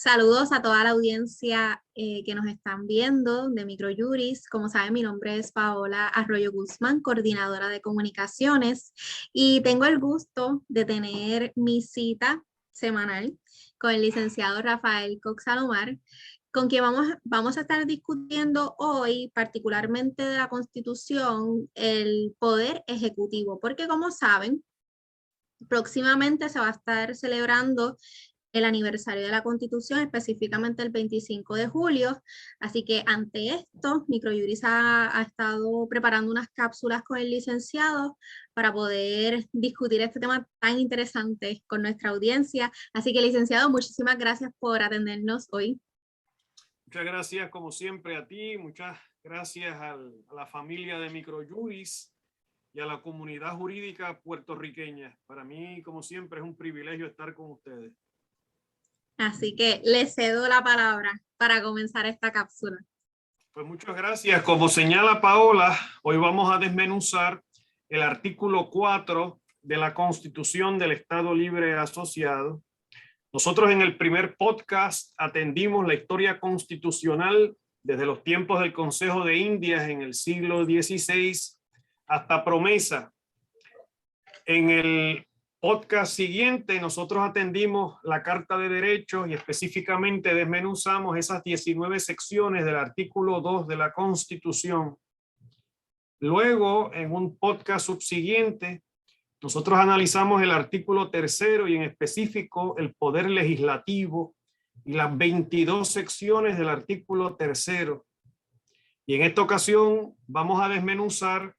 Saludos a toda la audiencia que nos están viendo de Microjuris. Como saben, mi nombre es Paola Arroyo Guzmán, coordinadora de comunicaciones, y tengo el gusto de tener mi cita semanal con el licenciado Rafael Cox Salomar, con quien vamos a estar discutiendo hoy, particularmente de la Constitución, el poder ejecutivo, porque como saben, próximamente se va a estar celebrando el aniversario de la Constitución, específicamente el 25 de julio. Así que ante esto, Microjuris ha estado preparando unas cápsulas con el licenciado para poder discutir este tema tan interesante con nuestra audiencia. Así que, licenciado, muchísimas gracias por atendernos hoy. Muchas gracias, como siempre, a ti. Muchas gracias a la familia de Microjuris y a la comunidad jurídica puertorriqueña. Para mí, como siempre, es un privilegio estar con ustedes. Así que le cedo la palabra para comenzar esta cápsula. Pues muchas gracias. Como señala Paola, hoy vamos a desmenuzar el artículo 4 de la Constitución del Estado Libre Asociado. Nosotros en el primer podcast atendimos la historia constitucional desde los tiempos del Consejo de Indias en el siglo XVI hasta Promesa. En el podcast siguiente nosotros atendimos la Carta de Derechos y específicamente desmenuzamos esas 19 secciones del artículo 2 de la Constitución. Luego, en un podcast subsiguiente, nosotros analizamos el artículo 3 y en específico el poder legislativo y las 22 secciones del artículo 3. Y en esta ocasión vamos a desmenuzar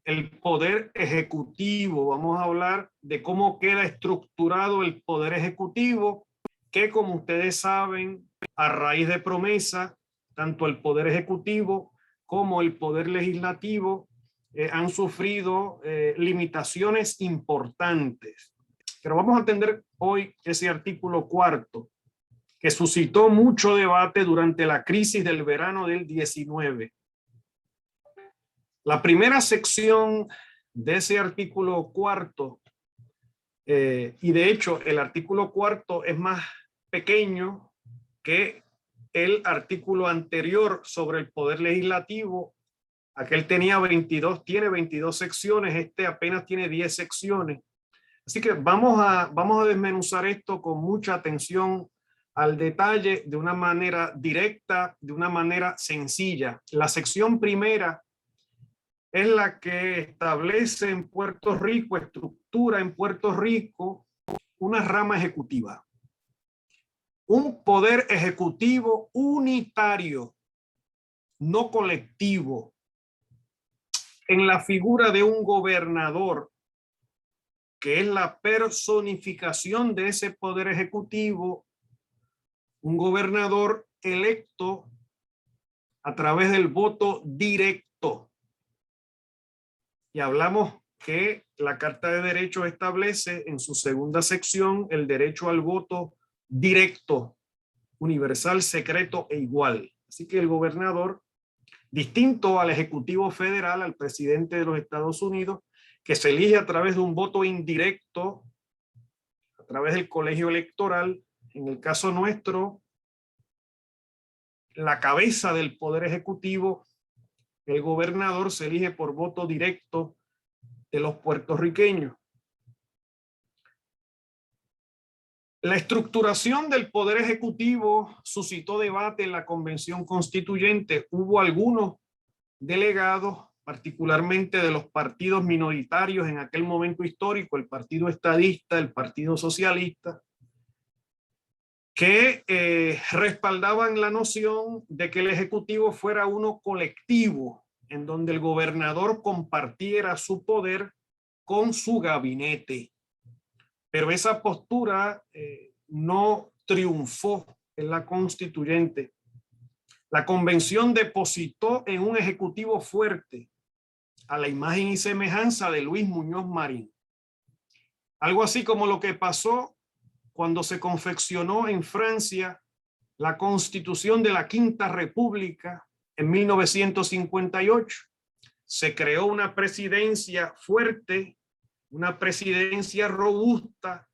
el poder ejecutivo. Vamos a hablar de cómo queda estructurado el poder ejecutivo, que como ustedes saben, a raíz de Promesa, tanto el poder ejecutivo como el poder legislativo han sufrido limitaciones importantes. Pero vamos a atender hoy ese artículo 4, que suscitó mucho debate durante la crisis del verano del 19. La primera sección de ese artículo 4, y de hecho el artículo 4 es más pequeño que el artículo anterior sobre el poder legislativo. Aquel tiene 22 secciones, este apenas tiene 10 secciones. Así que vamos a desmenuzar esto con mucha atención al detalle, de una manera directa, de una manera sencilla. La sección primera es la que establece en Puerto Rico, estructura en Puerto Rico una rama ejecutiva. Un poder ejecutivo unitario, no colectivo, en la figura de un gobernador, que es la personificación de ese poder ejecutivo, un gobernador electo a través del voto directo. Y hablamos que la Carta de Derechos establece en su segunda sección el derecho al voto directo, universal, secreto e igual. Así que el gobernador, distinto al Ejecutivo Federal, al presidente de los Estados Unidos, que se elige a través de un voto indirecto, a través del colegio electoral, en el caso nuestro, la cabeza del Poder Ejecutivo, el gobernador, se elige por voto directo de los puertorriqueños. La estructuración del Poder Ejecutivo suscitó debate en la Convención Constituyente. Hubo algunos delegados, particularmente de los partidos minoritarios en aquel momento histórico, el Partido Estadista, el Partido Socialista, que respaldaban la noción de que el Ejecutivo fuera uno colectivo, en donde el gobernador compartiera su poder con su gabinete. Pero esa postura no triunfó en la constituyente. La convención depositó en un ejecutivo fuerte, a la imagen y semejanza de Luis Muñoz Marín. Algo así como lo que pasó cuando se confeccionó en Francia la Constitución de la Quinta República en 1958. Se creó una presidencia fuerte, una presidencia robusta,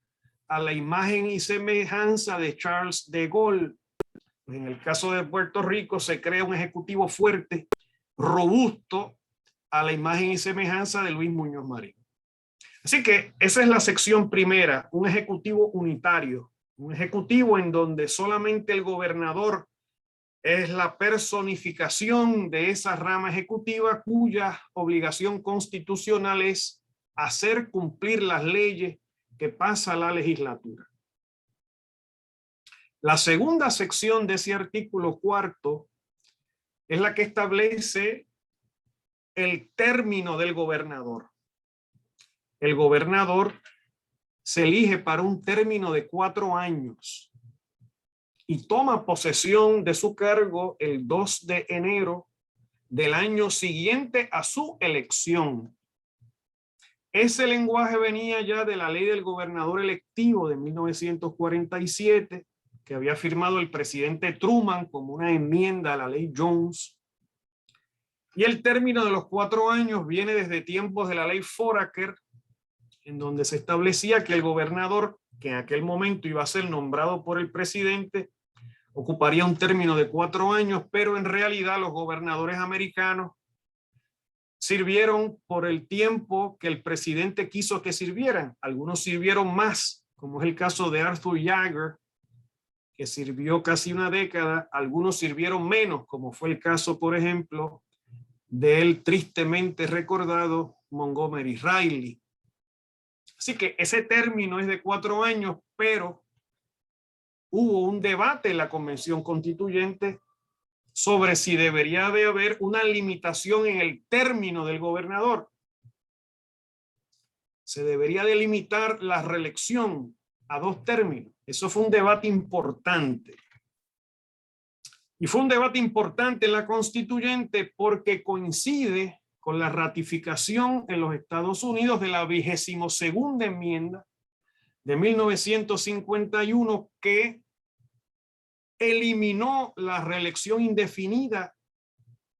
a la imagen y semejanza de Charles de Gaulle. En el caso de Puerto Rico se crea un ejecutivo fuerte, robusto, a la imagen y semejanza de Luis Muñoz Marín. Así que esa es la sección primera, un ejecutivo unitario, un ejecutivo en donde solamente el gobernador es la personificación de esa rama ejecutiva cuya obligación constitucional es hacer cumplir las leyes que pasa la legislatura. La segunda sección de ese artículo cuarto es la que establece el término del gobernador. El gobernador se elige para un término de 4 años y toma posesión de su cargo el 2 de enero del año siguiente a su elección. Ese lenguaje venía ya de la ley del gobernador electivo de 1947, que había firmado el presidente Truman como una enmienda a la ley Jones. Y el término de los 4 años viene desde tiempos de la ley Foraker, en donde se establecía que el gobernador, que en aquel momento iba a ser nombrado por el presidente, ocuparía un término de 4 años, pero en realidad los gobernadores americanos sirvieron por el tiempo que el presidente quiso que sirvieran. Algunos sirvieron más, como es el caso de Arthur Jagger, que sirvió casi una década. Algunos sirvieron menos, como fue el caso, por ejemplo, del tristemente recordado Montgomery Riley. Así que ese término es de 4 años, pero hubo un debate en la Convención Constituyente sobre si debería de haber una limitación en el término del gobernador. Se debería de limitar la reelección a 2 términos. Eso fue un debate importante. Y fue un debate importante en la Constituyente porque coincide con la ratificación en los Estados Unidos de la 22ª enmienda de 1951 que eliminó la reelección indefinida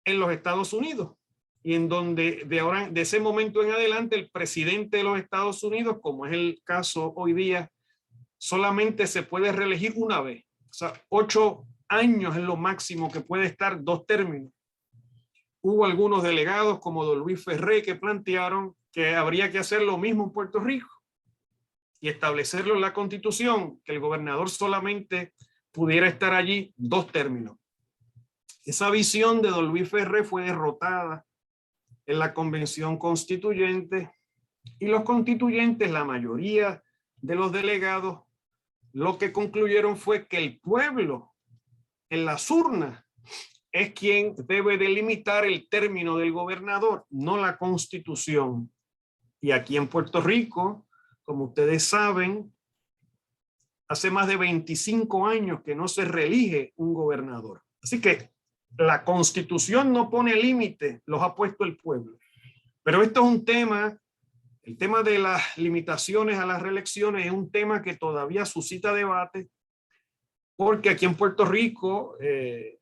en los Estados Unidos y en donde de ese momento en adelante el presidente de los Estados Unidos, como es el caso hoy día, solamente se puede reelegir una vez. O sea, 8 años es lo máximo que puede estar 2 términos. Hubo algunos delegados como don Luis Ferré que plantearon que habría que hacer lo mismo en Puerto Rico y establecerlo en la Constitución, que el gobernador solamente pudiera estar allí 2 términos. Esa visión de don Luis Ferré fue derrotada en la Convención Constituyente y los constituyentes, la mayoría de los delegados, lo que concluyeron fue que el pueblo en las urnas es quien debe delimitar el término del gobernador, no la Constitución. Y aquí en Puerto Rico, como ustedes saben, hace más de 25 años que no se reelige un gobernador. Así que la Constitución no pone límite, los ha puesto el pueblo. Pero esto es un tema, el tema de las limitaciones a las reelecciones es un tema que todavía suscita debate, porque aquí en Puerto Rico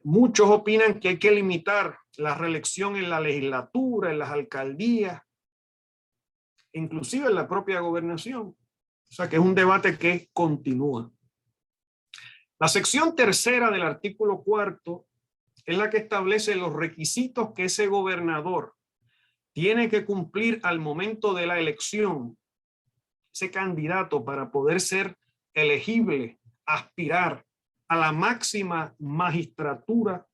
muchos opinan que hay que limitar la reelección en la legislatura, en las alcaldías, inclusive en la propia gobernación. O sea que es un debate que continúa. La sección tercera del artículo 4 es la que establece los requisitos que ese gobernador tiene que cumplir al momento de la elección, ese candidato, para poder ser elegible, aspirar a la máxima magistratura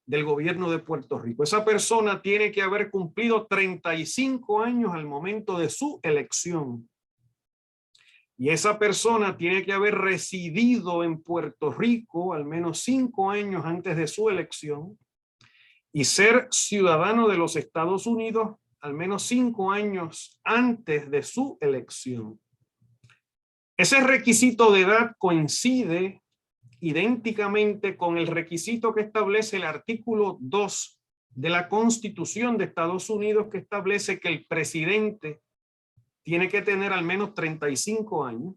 del gobierno de Puerto Rico. Esa persona tiene que haber cumplido 35 años al momento de su elección. Y esa persona tiene que haber residido en Puerto Rico al menos 5 años antes de su elección y ser ciudadano de los Estados Unidos al menos 5 años antes de su elección. Ese requisito de edad coincide idénticamente con el requisito que establece el artículo 2 de la Constitución de Estados Unidos, que establece que el presidente tiene que tener al menos 35 años.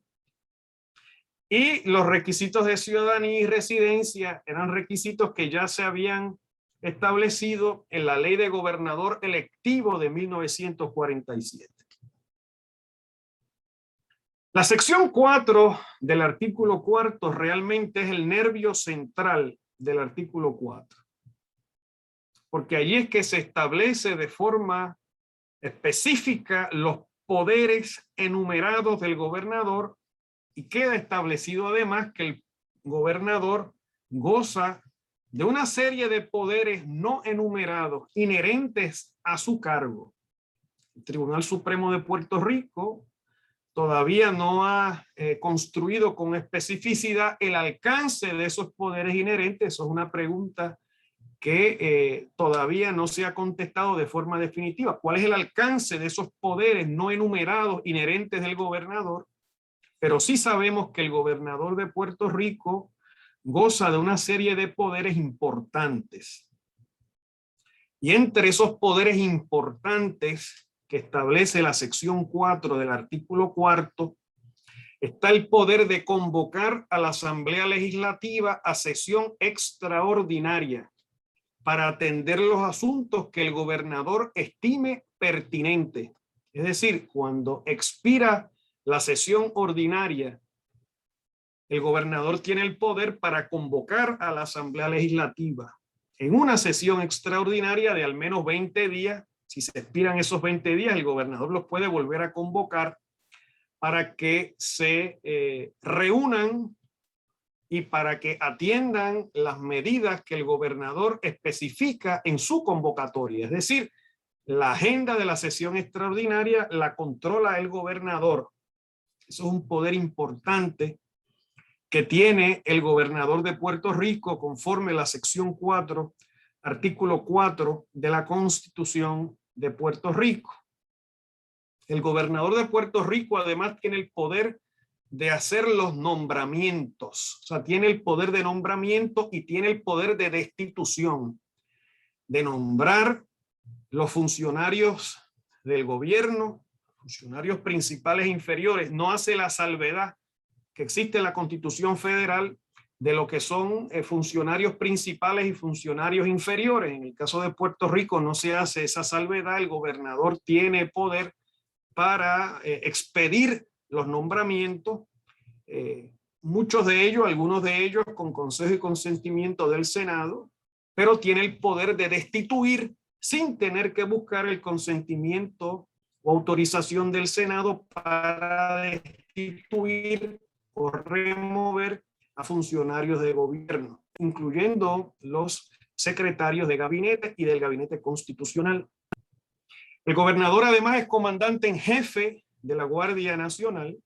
Y los requisitos de ciudadanía y residencia eran requisitos que ya se habían establecido en la ley de gobernador electivo de 1947. La sección 4 del artículo 4 realmente es el nervio central del artículo 4, porque allí es que se establece de forma específica los poderes enumerados del gobernador y queda establecido además que el gobernador goza de una serie de poderes no enumerados inherentes a su cargo. El Tribunal Supremo de Puerto Rico todavía no ha construido con especificidad el alcance de esos poderes inherentes. Eso es una pregunta que todavía no se ha contestado de forma definitiva. ¿Cuál es el alcance de esos poderes no enumerados inherentes del gobernador? Pero sí sabemos que el gobernador de Puerto Rico goza de una serie de poderes importantes. Y entre esos poderes importantes que establece la sección 4 del artículo 4 está el poder de convocar a la Asamblea Legislativa a sesión extraordinaria para atender los asuntos que el gobernador estime pertinentes. Es decir, cuando expira la sesión ordinaria, el gobernador tiene el poder para convocar a la Asamblea Legislativa en una sesión extraordinaria de al menos 20 días. Si se expiran esos 20 días, el gobernador los puede volver a convocar para que se reúnan y para que atiendan las medidas que el gobernador especifica en su convocatoria. Es decir, la agenda de la sesión extraordinaria la controla el gobernador. Eso es un poder importante que tiene el gobernador de Puerto Rico conforme la sección 4, artículo 4 de la Constitución de Puerto Rico. El gobernador de Puerto Rico además tiene el poder de hacer los nombramientos, o sea, tiene el poder de nombramiento y tiene el poder de destitución, de nombrar los funcionarios del gobierno, funcionarios principales e inferiores. No hace la salvedad que existe en la Constitución Federal de lo que son funcionarios principales y funcionarios inferiores. En el caso de Puerto Rico no se hace esa salvedad. El gobernador tiene poder para expedir los nombramientos, muchos de ellos, algunos de ellos con consejo y consentimiento del Senado, pero tiene el poder de destituir sin tener que buscar el consentimiento o autorización del Senado para destituir o remover a funcionarios de gobierno, incluyendo los secretarios de gabinete y del gabinete constitucional. El gobernador además es comandante en jefe de la Guardia Nacional,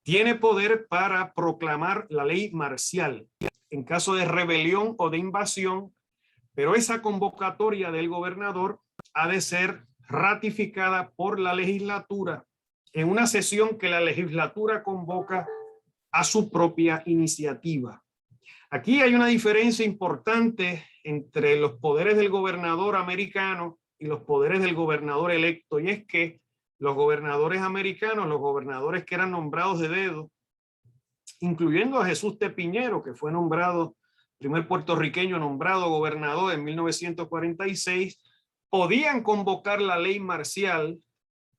tiene poder para proclamar la ley marcial en caso de rebelión o de invasión, pero esa convocatoria del gobernador ha de ser ratificada por la legislatura en una sesión que la legislatura convoca a su propia iniciativa. Aquí hay una diferencia importante entre los poderes del gobernador americano y los poderes del gobernador electo, y es que los gobernadores americanos, los gobernadores que eran nombrados de dedo, incluyendo a Jesús T. Piñero, que fue nombrado, primer puertorriqueño nombrado gobernador en 1946, podían convocar la ley marcial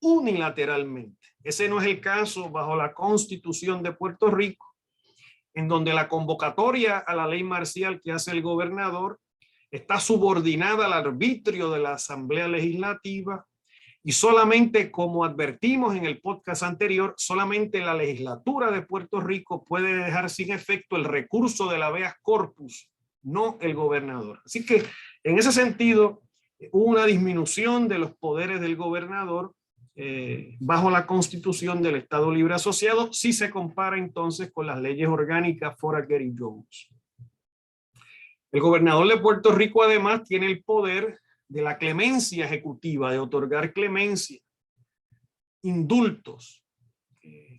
unilateralmente. Ese no es el caso bajo la Constitución de Puerto Rico, en donde la convocatoria a la ley marcial que hace el gobernador está subordinada al arbitrio de la Asamblea Legislativa y solamente, como advertimos en el podcast anterior, solamente la legislatura de Puerto Rico puede dejar sin efecto el recurso de la habeas corpus, no el gobernador. Así que en ese sentido hubo una disminución de los poderes del gobernador bajo la Constitución del Estado Libre Asociado, si se compara entonces con las leyes orgánicas Foraker y Jones. El gobernador de Puerto Rico además tiene el poder de la clemencia ejecutiva, de otorgar clemencia, indultos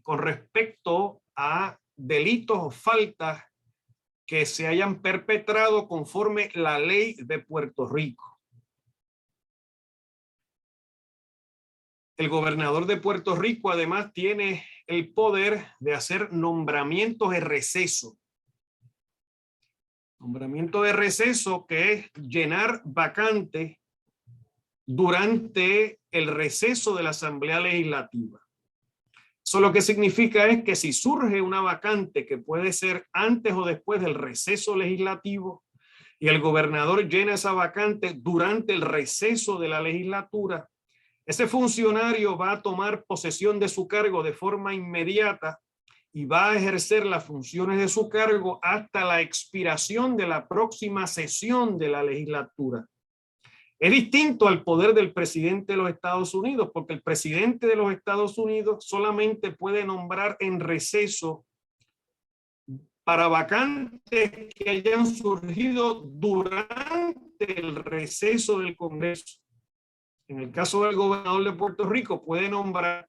con respecto a delitos o faltas que se hayan perpetrado conforme la ley de Puerto Rico. El gobernador de Puerto Rico además tiene el poder de hacer nombramientos de receso. Nombramiento de receso, que es llenar vacante durante el receso de la Asamblea Legislativa. Eso lo que significa es que si surge una vacante que puede ser antes o después del receso legislativo y el gobernador llena esa vacante durante el receso de la legislatura, ese funcionario va a tomar posesión de su cargo de forma inmediata y va a ejercer las funciones de su cargo hasta la expiración de la próxima sesión de la legislatura. Es distinto al poder del presidente de los Estados Unidos, porque el presidente de los Estados Unidos solamente puede nombrar en receso para vacantes que hayan surgido durante el receso del Congreso. En el caso del gobernador de Puerto Rico, puede nombrar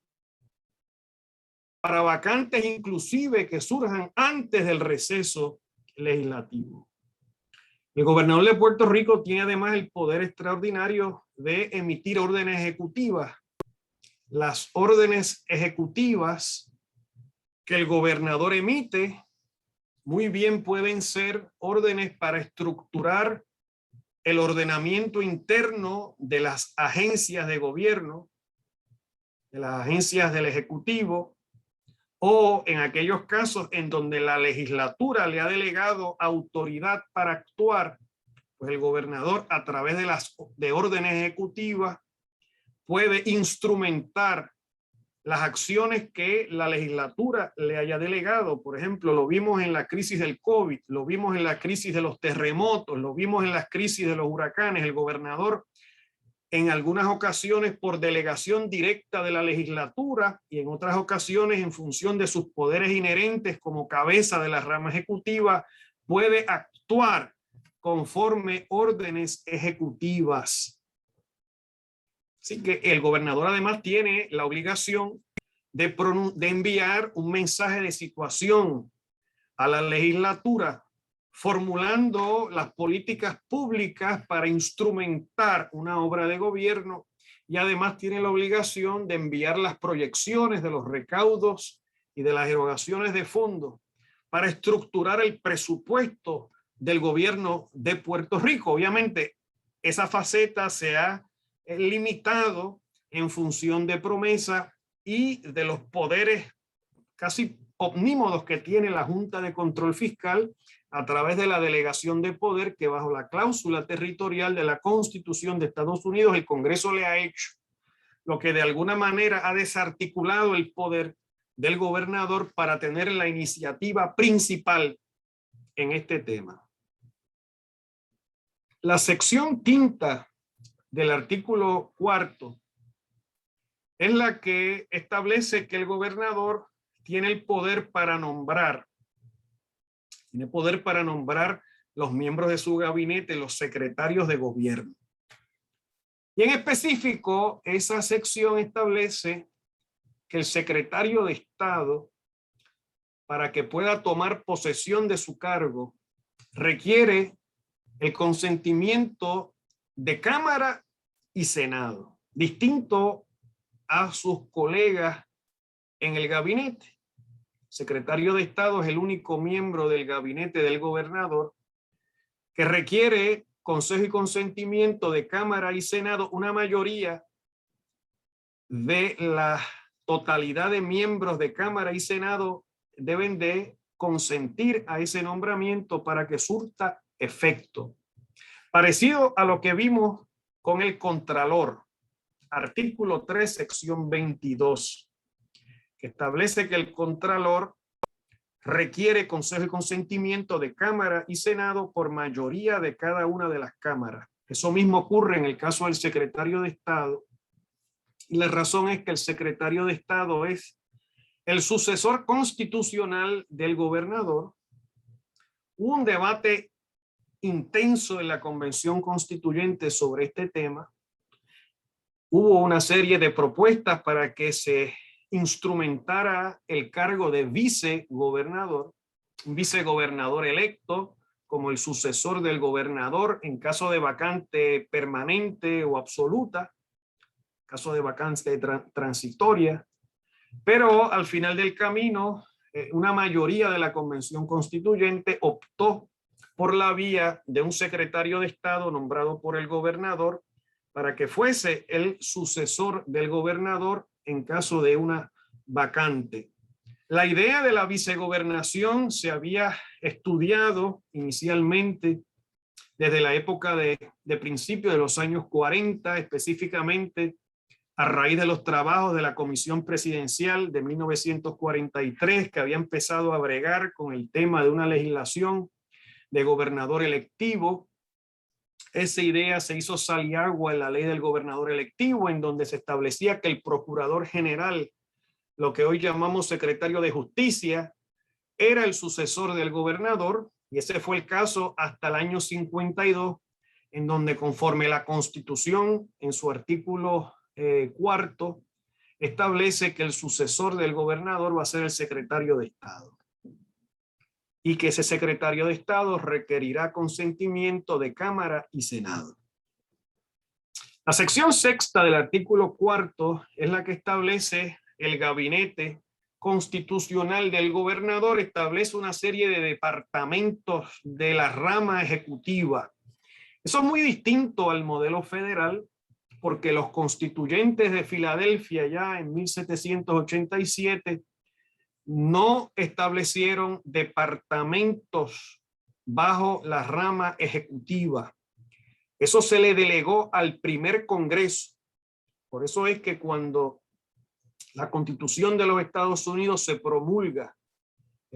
para vacantes inclusive que surjan antes del receso legislativo. El gobernador de Puerto Rico tiene además el poder extraordinario de emitir órdenes ejecutivas. Las órdenes ejecutivas que el gobernador emite muy bien pueden ser órdenes para estructurar el ordenamiento interno de las agencias de gobierno, de las agencias del Ejecutivo, o en aquellos casos en donde la legislatura le ha delegado autoridad para actuar, pues el gobernador a través de órdenes ejecutivas puede instrumentar las acciones que la legislatura le haya delegado. Por ejemplo, lo vimos en la crisis del COVID, lo vimos en la crisis de los terremotos, lo vimos en las crisis de los huracanes. El gobernador en algunas ocasiones por delegación directa de la legislatura y en otras ocasiones en función de sus poderes inherentes como cabeza de la rama ejecutiva, puede actuar conforme órdenes ejecutivas. Así que el gobernador además tiene la obligación de enviar un mensaje de situación a la legislatura, formulando las políticas públicas para instrumentar una obra de gobierno, y además tiene la obligación de enviar las proyecciones de los recaudos y de las erogaciones de fondos para estructurar el presupuesto del gobierno de Puerto Rico. Obviamente, esa faceta se ha limitado en función de promesa y de los poderes casi omnímodos que tiene la Junta de Control Fiscal a través de la delegación de poder que bajo la cláusula territorial de la Constitución de Estados Unidos el Congreso le ha hecho, lo que de alguna manera ha desarticulado el poder del gobernador para tener la iniciativa principal en este tema. La sección quinta del artículo cuarto es la que establece que el gobernador tiene el poder para nombrar, los miembros de su gabinete, los secretarios de gobierno. Y en específico, esa sección establece que el secretario de Estado, para que pueda tomar posesión de su cargo, requiere el consentimiento de Cámara y Senado, distinto a sus colegas en el gabinete. Secretario de Estado es el único miembro del gabinete del gobernador que requiere consejo y consentimiento de Cámara y Senado. Una mayoría de la totalidad de miembros de Cámara y Senado deben de consentir a ese nombramiento para que surta efecto. Parecido a lo que vimos con el Contralor, artículo 3, sección 22. Que establece que el Contralor requiere consejo y consentimiento de Cámara y Senado por mayoría de cada una de las cámaras. Eso mismo ocurre en el caso del secretario de Estado. Y la razón es que el secretario de Estado es el sucesor constitucional del gobernador. Hubo un debate intenso en la Convención Constituyente sobre este tema. Hubo una serie de propuestas para que se instrumentara el cargo de vicegobernador, un vicegobernador electo como el sucesor del gobernador en caso de vacante permanente o absoluta, caso de vacante transitoria, pero al final del camino una mayoría de la Convención Constituyente optó por la vía de un secretario de Estado nombrado por el gobernador para que fuese el sucesor del gobernador en caso de una vacante. La idea de la vicegobernación se había estudiado inicialmente desde la época de principios de los años 40, específicamente a raíz de los trabajos de la Comisión Presidencial de 1943, que había empezado a bregar con el tema de una legislación de gobernador electivo. Esa idea se hizo saliagua en la ley del gobernador electivo, en donde se establecía que el procurador general, lo que hoy llamamos secretario de justicia, era el sucesor del gobernador, y ese fue el caso hasta el año 52, en donde conforme la Constitución en su artículo cuarto establece que el sucesor del gobernador va a ser el secretario de Estado y que ese secretario de Estado requerirá consentimiento de Cámara y Senado. La sección sexta del artículo cuarto es la que establece el gabinete constitucional del gobernador, establece una serie de departamentos de la rama ejecutiva. Eso es muy distinto al modelo federal, porque los constituyentes de Filadelfia ya en 1787 no establecieron departamentos bajo la rama ejecutiva. Eso se le delegó al primer Congreso. Por eso es que cuando la Constitución de los Estados Unidos se promulga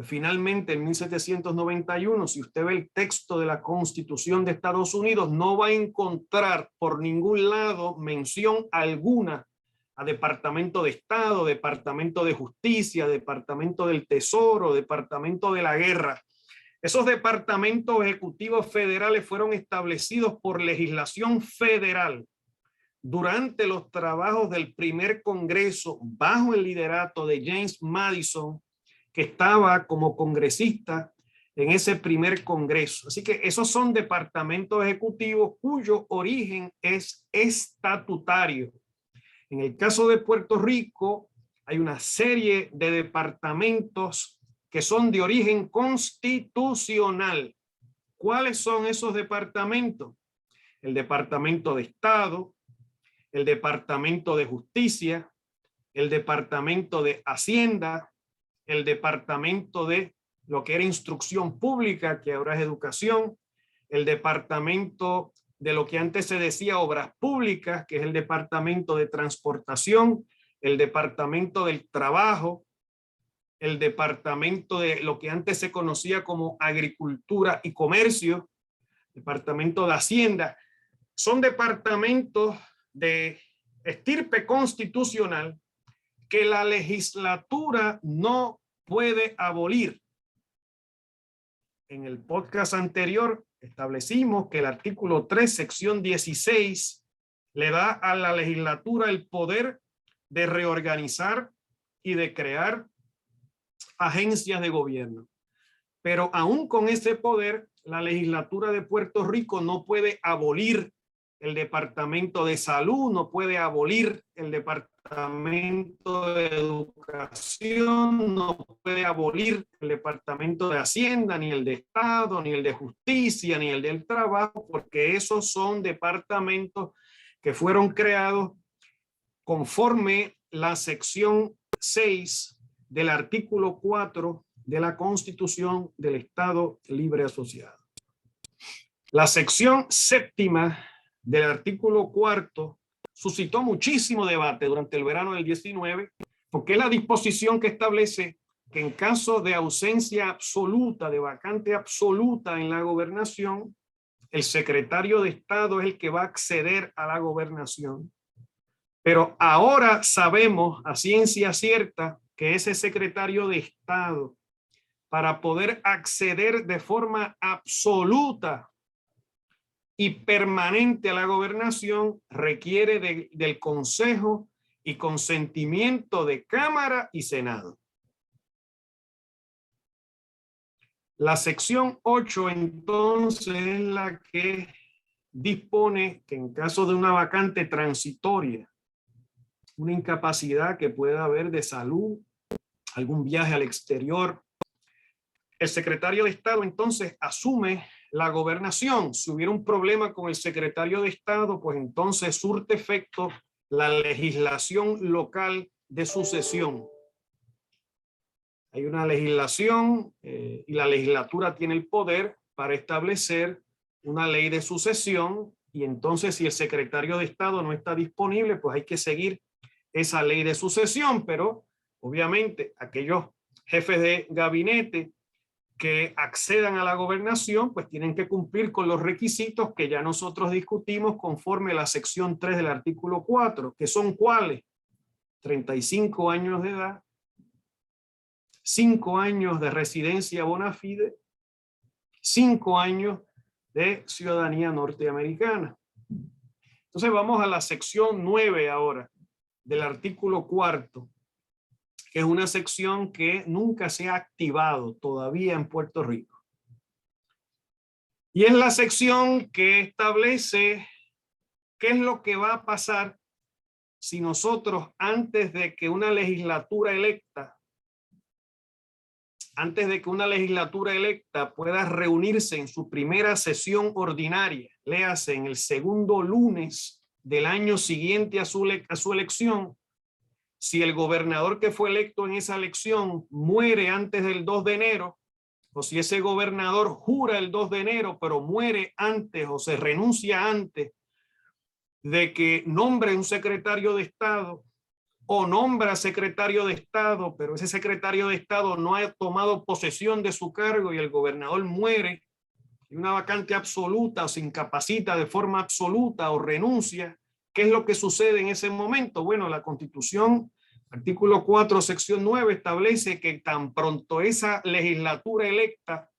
finalmente en 1791, si usted ve el texto de la Constitución de Estados Unidos, no va a encontrar por ningún lado mención alguna a Departamento de Estado, Departamento de Justicia, Departamento del Tesoro, Departamento de la Guerra. Esos departamentos ejecutivos federales fueron establecidos por legislación federal durante los trabajos del primer Congreso bajo el liderato de James Madison, que estaba como congresista en ese primer Congreso. Así que esos son departamentos ejecutivos cuyo origen es estatutario. En el caso de Puerto Rico, hay una serie de departamentos que son de origen constitucional. ¿Cuáles son esos departamentos? El Departamento de Estado, el Departamento de Justicia, el Departamento de Hacienda, el Departamento de lo que era Instrucción Pública, que ahora es Educación, el Departamento de lo que antes se decía Obras Públicas, que es el Departamento de Transportación, el Departamento del Trabajo, el Departamento de lo que antes se conocía como Agricultura y Comercio, Departamento de Hacienda. Son departamentos de estirpe constitucional que la legislatura no puede abolir. En el podcast anterior establecimos que el artículo 3, sección 16, le da a la legislatura el poder de reorganizar y de crear agencias de gobierno. Pero aún con ese poder, la legislatura de Puerto Rico no puede abolir el Departamento de Salud, no puede abolir el Departamento de Educación, no puede abolir el Departamento de Hacienda, ni el de Estado, ni el de Justicia, ni el del Trabajo, porque esos son departamentos que fueron creados conforme la sección 6 del artículo 4 de la Constitución del Estado Libre Asociado. La sección séptima del artículo cuarto suscitó muchísimo debate durante el verano del 19, porque es la disposición que establece que en caso de ausencia absoluta, de vacante absoluta en la gobernación, el secretario de Estado es el que va a acceder a la gobernación. Pero ahora sabemos a ciencia cierta que ese secretario de Estado, para poder acceder de forma absoluta y permanente a la gobernación, requiere del consejo y consentimiento de Cámara y Senado. La sección 8 entonces es la que dispone que en caso de una vacante transitoria, una incapacidad que pueda haber de salud, algún viaje al exterior, el secretario de Estado entonces asume la gobernación. Si hubiera un problema con el secretario de Estado, pues entonces surte efecto la legislación local de sucesión. Hay una legislación y la legislatura tiene el poder para establecer una ley de sucesión, y entonces si el secretario de Estado no está disponible, pues hay que seguir esa ley de sucesión, pero obviamente aquellos jefes de gabinete que accedan a la gobernación, pues tienen que cumplir con los requisitos que ya nosotros discutimos conforme a la sección 3 del artículo 4, que son ¿cuáles? 35 años de edad, 5 años de residencia bona fide, 5 años de ciudadanía norteamericana. Entonces vamos a la sección 9 ahora del artículo 4, que es una sección que nunca se ha activado todavía en Puerto Rico. Y es la sección que establece qué es lo que va a pasar si nosotros, antes de que una legislatura electa pueda reunirse en su primera sesión ordinaria, léase en el segundo lunes del año siguiente a su elección, si el gobernador que fue electo en esa elección muere antes del 2 de enero, o si ese gobernador jura el 2 de enero, pero muere antes o se renuncia antes de que nombre un secretario de Estado, o nombra secretario de Estado, pero ese secretario de Estado no ha tomado posesión de su cargo y el gobernador muere, y una vacante absoluta o se incapacita de forma absoluta o renuncia, ¿qué es lo que sucede en ese momento? Bueno, la Constitución, artículo 4, sección 9, establece que tan pronto esa legislatura electa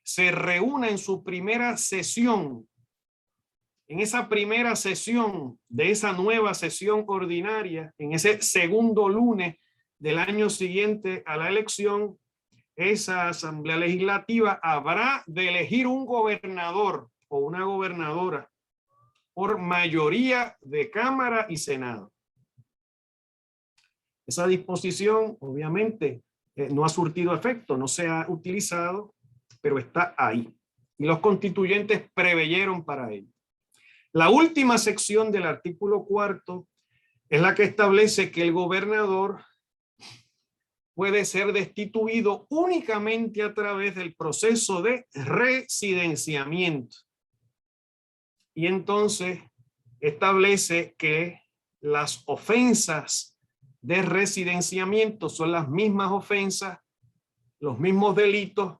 se reúna en su primera sesión, en esa primera sesión de esa nueva sesión ordinaria, en ese segundo lunes del año siguiente a la elección, esa asamblea legislativa habrá de elegir un gobernador o una gobernadora por mayoría de Cámara y Senado. Esa disposición, obviamente, no ha surtido efecto, no se ha utilizado, pero está ahí. Y los constituyentes preveyeron para ello. La última sección del artículo 4 es la que establece que el gobernador puede ser destituido únicamente a través del proceso de residenciamiento. Y entonces establece que las ofensas de residenciamiento son las mismas ofensas, los mismos delitos.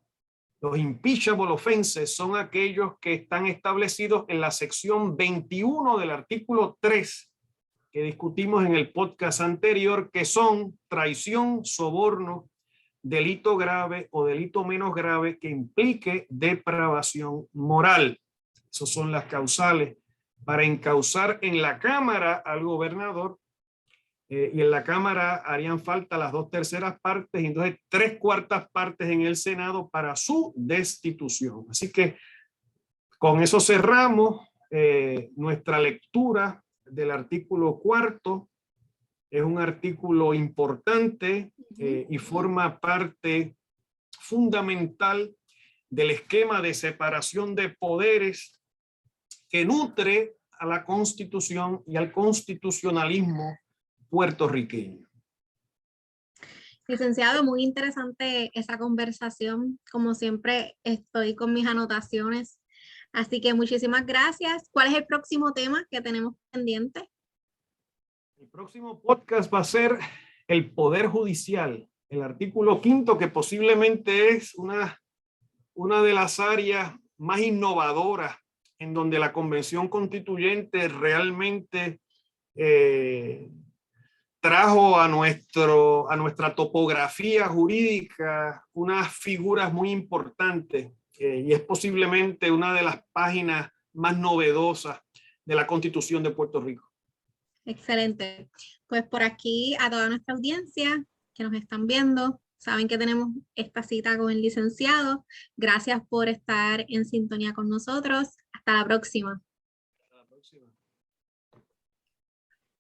Los impeachable offenses son aquellos que están establecidos en la sección 21 del artículo 3 que discutimos en el podcast anterior, que son traición, soborno, delito grave o delito menos grave que implique depravación moral. Esas son las causales para encausar en la Cámara al gobernador, y en la Cámara harían falta las 2/3 partes y entonces 3/4 partes en el Senado para su destitución. Así que con eso cerramos nuestra lectura del artículo 4. Es un artículo importante y forma parte fundamental del esquema de separación de poderes que nutre a la Constitución y al constitucionalismo puertorriqueño. Licenciado, muy interesante esa conversación. Como siempre, estoy con mis anotaciones. Así que muchísimas gracias. ¿Cuál es el próximo tema que tenemos pendiente? El próximo podcast va a ser el Poder Judicial, el artículo 5, que posiblemente es una de las áreas más innovadoras en donde la Convención Constituyente realmente trajo a nuestra topografía jurídica unas figuras muy importantes, y es posiblemente una de las páginas más novedosas de la Constitución de Puerto Rico. Excelente. Pues por aquí a toda nuestra audiencia que nos están viendo, saben que tenemos esta cita con el licenciado. Gracias por estar en sintonía con nosotros. Hasta la próxima.